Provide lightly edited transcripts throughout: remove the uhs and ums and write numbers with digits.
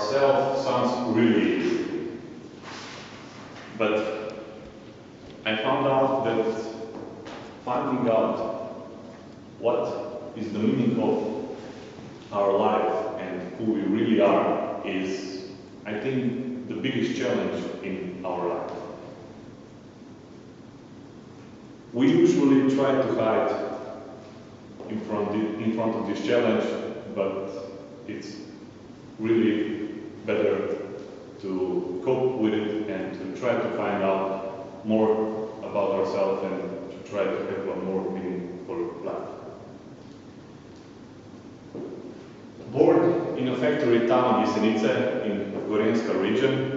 ourselves sounds really easy. But I found out that finding out what is the meaning of our life and who we really are is, I think, the biggest challenge in our life. We usually try to hide in front of this challenge, but it's really better to cope with it and to try to find out more about ourselves and to try to have a more meaningful life. Born in a factory town, Jesenice, in Gorenska region,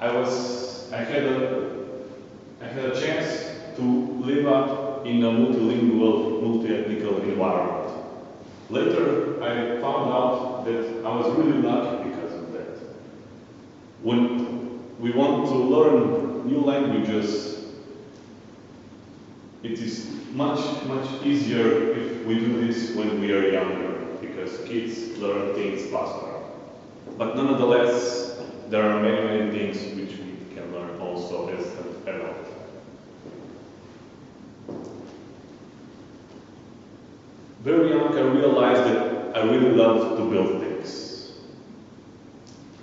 I had a chance to live up in a multilingual, multi-ethnical environment. Later, I found out that I was really lucky because of that. When we want to learn new languages, it is much easier if we do this when we are younger, because kids learn things faster. But nonetheless, there are many things which we can learn also as an adult. Very young, I realized that I really loved to build things.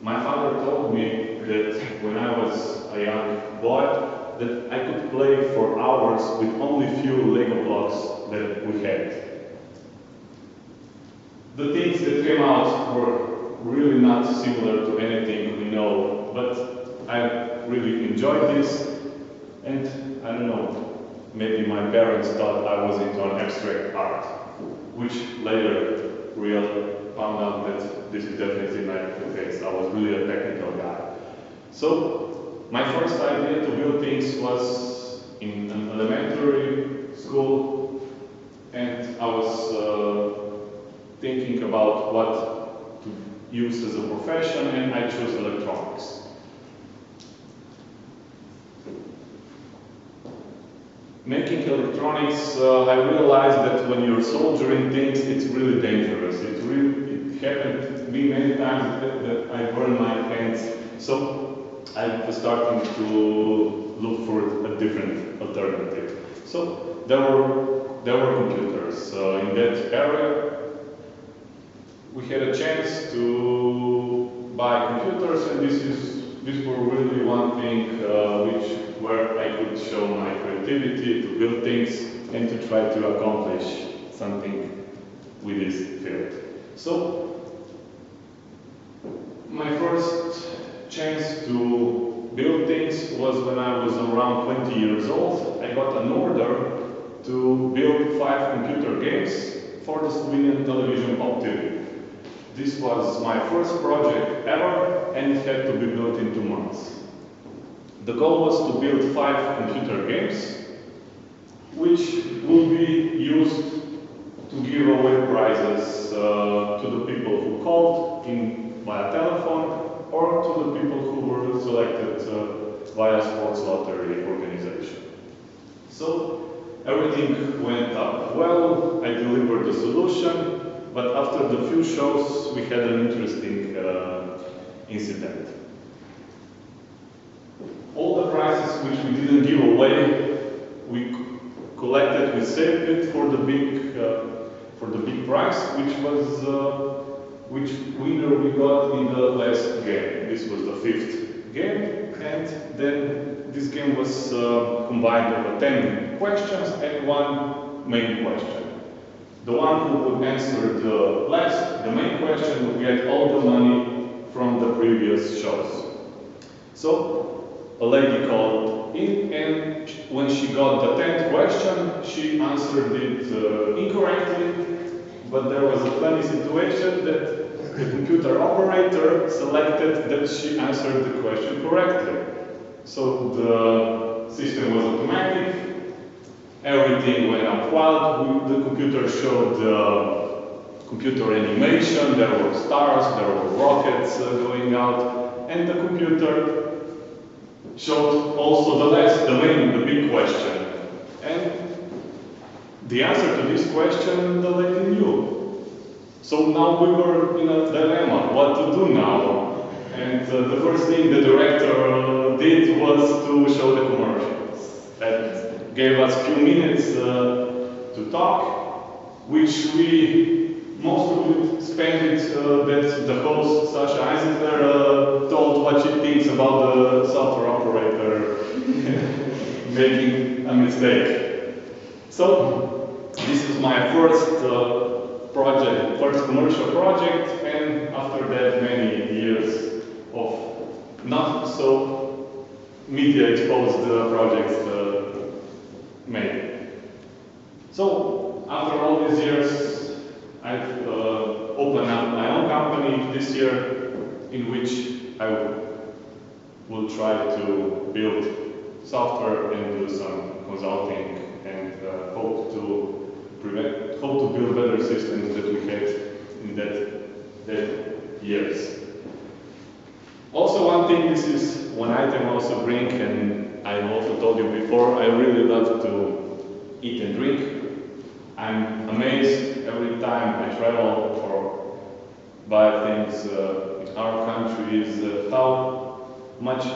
My father told me that when I was a young boy, that I could play for hours with only few Lego blocks that we had. The things that came out were really not similar to anything we know, but I really enjoyed this, and I don't know, maybe my parents thought I was into an abstract art, which later found out that this is definitely not the case. I was really a technical guy. So my first idea to build things was in an elementary school, and I was thinking about what to use as a profession, and I chose electronics. Making electronics, I realized that when you're soldering things, it's really dangerous. It happened to me many times that I burned my hands. So I was starting to look for a different alternative. So there were computers. In that area, we had a chance to buy computers, and this were really one thing where I could show my creativity to build things and to try to accomplish something with this field. So my first chance to build things was when I was around 20 years old. I got an order to build 5 computer games for the Slovenian television Pop TV. This was my first project ever, and it had to be built in 2 months. The goal was to build 5 computer games, which will be used to give away prizes to the people who called in via telephone, or to the people who were selected via sports lottery organization. So everything went up well. I delivered the solution. But after the few shows, we had an interesting incident. All the prizes which we didn't give away, we collected, we saved it for the big prize, which winner we got in the last game. This was the 5th game, and then this game was combined of 10 questions and 1 main question. The one who would answer the main question would get all the money from the previous shows. So a lady called in, and when she got the 10th question, she answered it incorrectly, but there was a funny situation that the computer operator selected that she answered the question correctly. So the system was automatic. Everything went up wild. The computer showed computer animation. There were stars, there were rockets going out, and the computer showed also the big question. And the answer to this question, the lady knew. So now we were in a dilemma, what to do now. And the first thing the director did was to show the commercials. That gave us a few minutes to talk, which we most of it spent it that the host, Sasha Eisler, told what she thinks about the software operator making a mistake. So this is my first project, first commercial project, and after that many years of not so media exposed projects made. So after all these years, I've opened up my own company this year, in which I will try to build software and do some consulting, and hope to build better systems that we had in that years. Also, one thing, this is one item I also bring, and I also told you before, I really love to eat and drink. I'm amazed every time I travel or buy things in our country is how much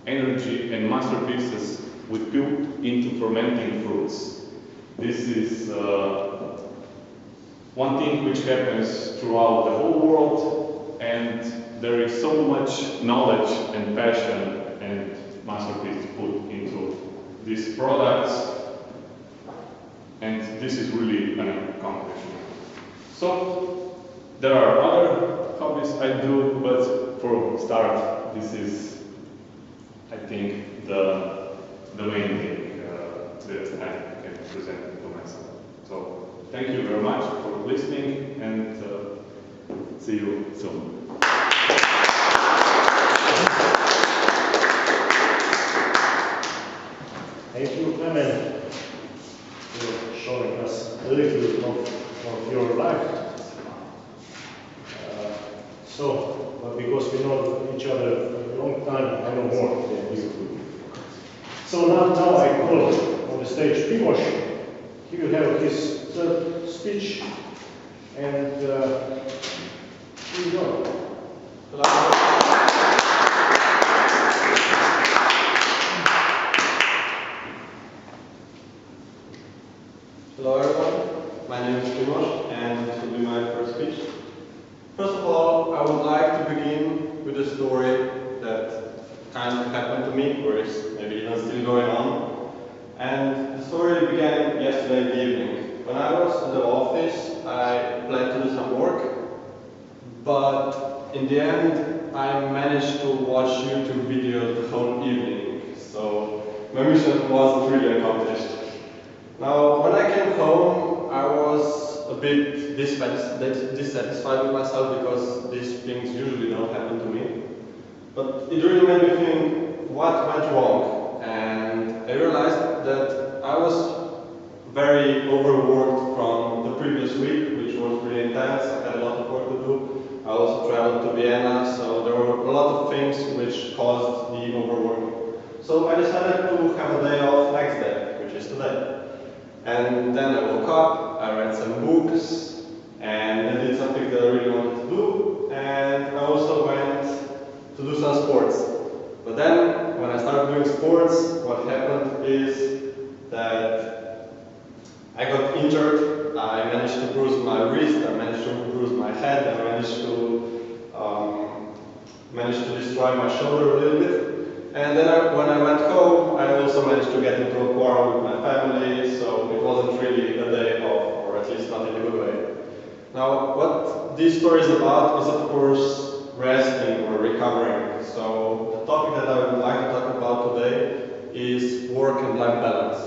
energy and masterpieces we put into fermenting fruits. This is one thing which happens throughout the whole world, and there is so much knowledge and passion and masterpiece put into these products, and this is really an accomplishment. So there are other hobbies I do, but for start, this is, I think, the main thing that I can present to myself. So thank you very much for listening, and see you soon. Thank you, Klemen, for showing us a little bit of your life. But because we know each other for a long time, I know more than you do. So now I call on the stage Primož. He will have his third speech, and here we go. Hello everyone, my name is Primož, and this will be my first speech. First of all, I would like to begin with a story that kind of happened to me, or is maybe even still going on. And the story began yesterday in the evening. When I was in the office, I planned to do some work, but in the end, I managed to watch YouTube videos the whole evening. So my mission wasn't really accomplished. Now, when I came home, I was a bit dissatisfied with myself because these things usually don't happen to me. But it really made me think, what went wrong? And I realized that I was very overworked from the previous week, which was really intense. I had a lot of work to do. I also traveled to Vienna, so there were a lot of things which caused the overworking. So I decided to have a day off next day, which is today. And then I woke up, I read some books, and I did something that I really wanted to do, and I also went to do some sports. But then, when I started doing sports, what happened is that I got injured. I managed to bruise my wrist, I managed to bruise my head, I managed to destroy my shoulder a little bit. And then when I went home, I also managed to get into a quarrel with my family, so it wasn't really a day off, or at least not in a good way. Now, what this story is about is, of course, resting or recovering. So the topic that I would like to talk about today is work and life balance.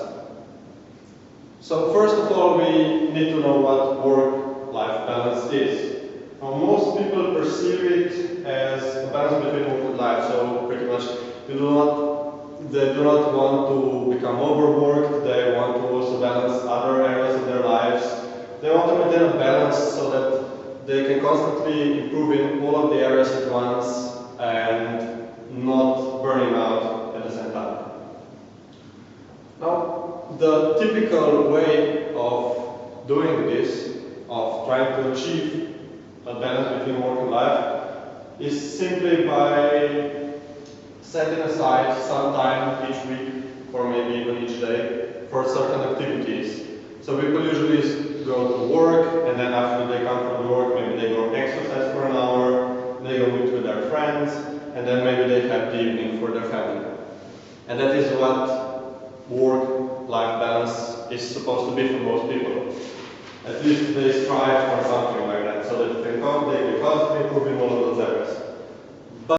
So first of all, we need to know what work-life balance is. Now, most people perceive it as a balance between work and life, so pretty much they do not want to become overworked, they want to also balance other areas of their lives. They want to maintain a balance so that they can constantly improve in all of the areas at once and not burning out at the same time. Now, the typical way of doing this of trying to achieve a balance between work and life is simply by setting aside some time each week, or maybe even each day, for certain activities. So people usually go to work, and then after they come from work, maybe they go exercise for an hour, they go meet with their friends, and then maybe they have the evening for their family. And that is what work-life balance is supposed to be for most people. At least they strive for something like that, so that they can constantly improve in all of those areas.